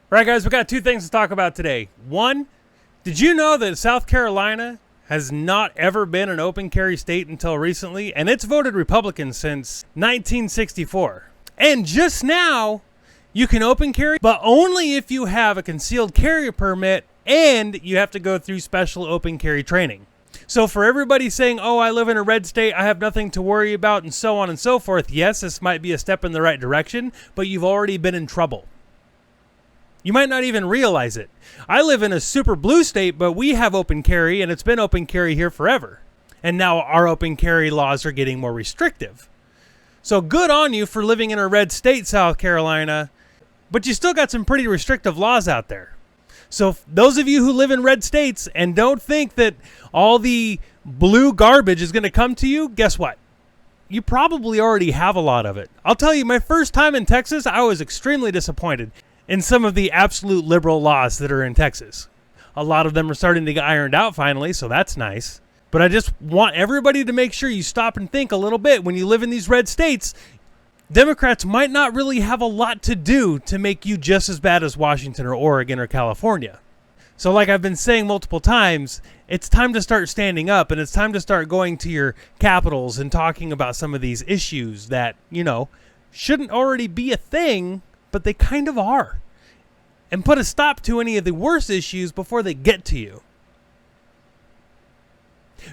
All right, guys, we got two things to talk about today. One, did you know that South Carolina has not ever been an open carry state until recently? And it's voted Republican since 1964. And just now, you can open carry, but only if you have a concealed carry permit and you have to go through special open carry training. So for everybody saying, oh, I live in a red state, I have nothing to worry about, and so on and so forth, yes, this might be a step in the right direction, but you've already been in trouble. You might not even realize it. I live in a super blue state, but we have open carry, and it's been open carry here forever. And now our open carry laws are getting more restrictive. So good on you for living in a red state, South Carolina, but you still got some pretty restrictive laws out there. So those of you who live in red states and don't think that all the blue garbage is going to come to you, guess what? You probably already have a lot of it. I'll tell you, my first time in Texas, I was extremely disappointed in some of the absolute liberal laws that are in Texas. A lot of them are starting to get ironed out finally, so that's nice. But I just want everybody to make sure you stop and think a little bit. When you live in these red states, Democrats might not really have a lot to do to make you just as bad as Washington or Oregon or California. So like I've been saying multiple times, it's time to start standing up, and it's time to start going to your capitals and talking about some of these issues that, shouldn't already be a thing, but they kind of are. And put a stop to any of the worst issues before they get to you.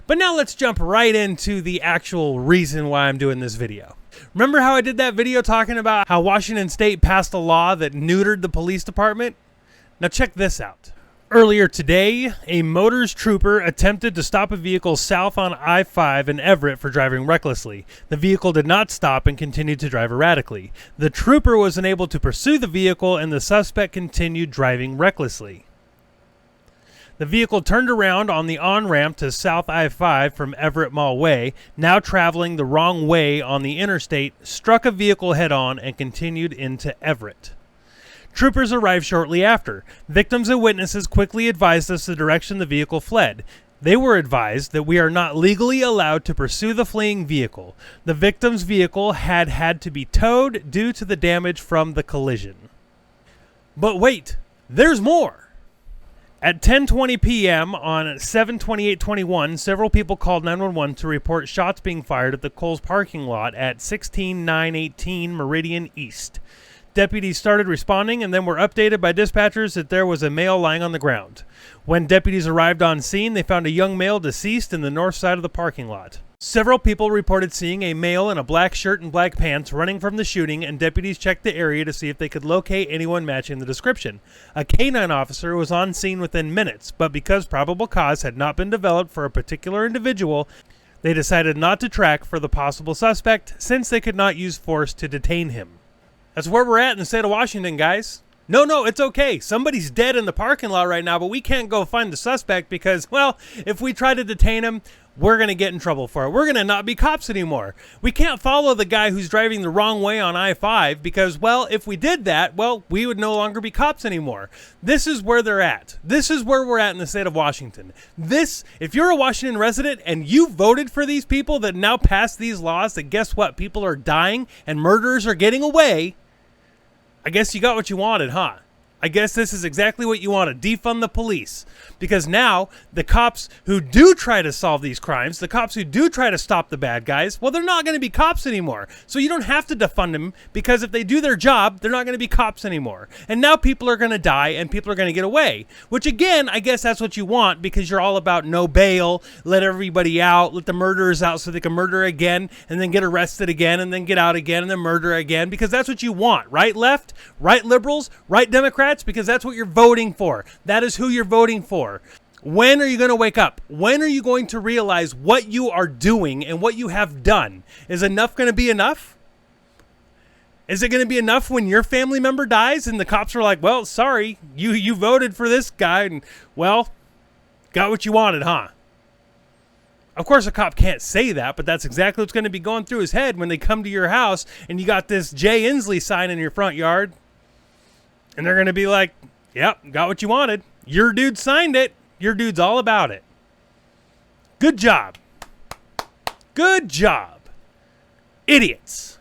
But now let's jump right into the actual reason why I'm doing this video. Remember how I did that video talking about how Washington State passed a law that neutered the police department? Now check this out. Earlier today, a Motors trooper attempted to stop a vehicle south on I-5 in Everett for driving recklessly. The vehicle did not stop and continued to drive erratically. The trooper was unable to pursue the vehicle, and the suspect continued driving recklessly. The vehicle turned around on the on-ramp to South I-5 from Everett Mall Way, now traveling the wrong way on the interstate, struck a vehicle head-on and continued into Everett. Troopers arrived shortly after. Victims and witnesses quickly advised us the direction the vehicle fled. They were advised that we are not legally allowed to pursue the fleeing vehicle. The victim's vehicle had to be towed due to the damage from the collision. But wait, there's more! At 10:20 p.m. on 7/28/21, several people called 911 to report shots being fired at the Kohl's parking lot at 16918 Meridian East. Deputies started responding and then were updated by dispatchers that there was a male lying on the ground. When deputies arrived on scene, they found a young male deceased in the north side of the parking lot. Several people reported seeing a male in a black shirt and black pants running from the shooting, and deputies checked the area to see if they could locate anyone matching the description. A canine officer was on scene within minutes, but because probable cause had not been developed for a particular individual, they decided not to track for the possible suspect since they could not use force to detain him. That's where we're at in the state of Washington, guys. No, it's okay. Somebody's dead in the parking lot right now, but we can't go find the suspect because, well, if we try to detain him, we're going to get in trouble for it. We're going to not be cops anymore. We can't follow the guy who's driving the wrong way on I-5 because, well, if we did that, well, we would no longer be cops anymore. This is where they're at. This is where we're at in the state of Washington. If you're a Washington resident and you voted for these people that now passed these laws that guess what? People are dying and murderers are getting away. I guess you got what you wanted, huh? I guess this is exactly what you want, to defund the police. Because now, the cops who do try to solve these crimes, the cops who do try to stop the bad guys, well, they're not going to be cops anymore. So you don't have to defund them, because if they do their job, they're not going to be cops anymore. And now people are going to die, and people are going to get away. Which again, I guess that's what you want, because you're all about no bail, let everybody out, let the murderers out so they can murder again, and then get arrested again, and then get out again, and then murder again, because that's what you want. Right left, right liberals, right Democrats, because that's what you're voting for. That is who you're voting for. When are you going to wake up? When are you going to realize what you are doing and what you have done? Is enough going to be enough? Is it going to be enough when your family member dies and the cops are like, well, sorry, you voted for this guy and, well, got what you wanted, huh? Of course, a cop can't say that, but that's exactly what's going to be going through his head when they come to your house and you got this Jay Inslee sign in your front yard. And they're going to be like, yep, got what you wanted. Your dude signed it. Your dude's all about it. Good job. Good job. Idiots.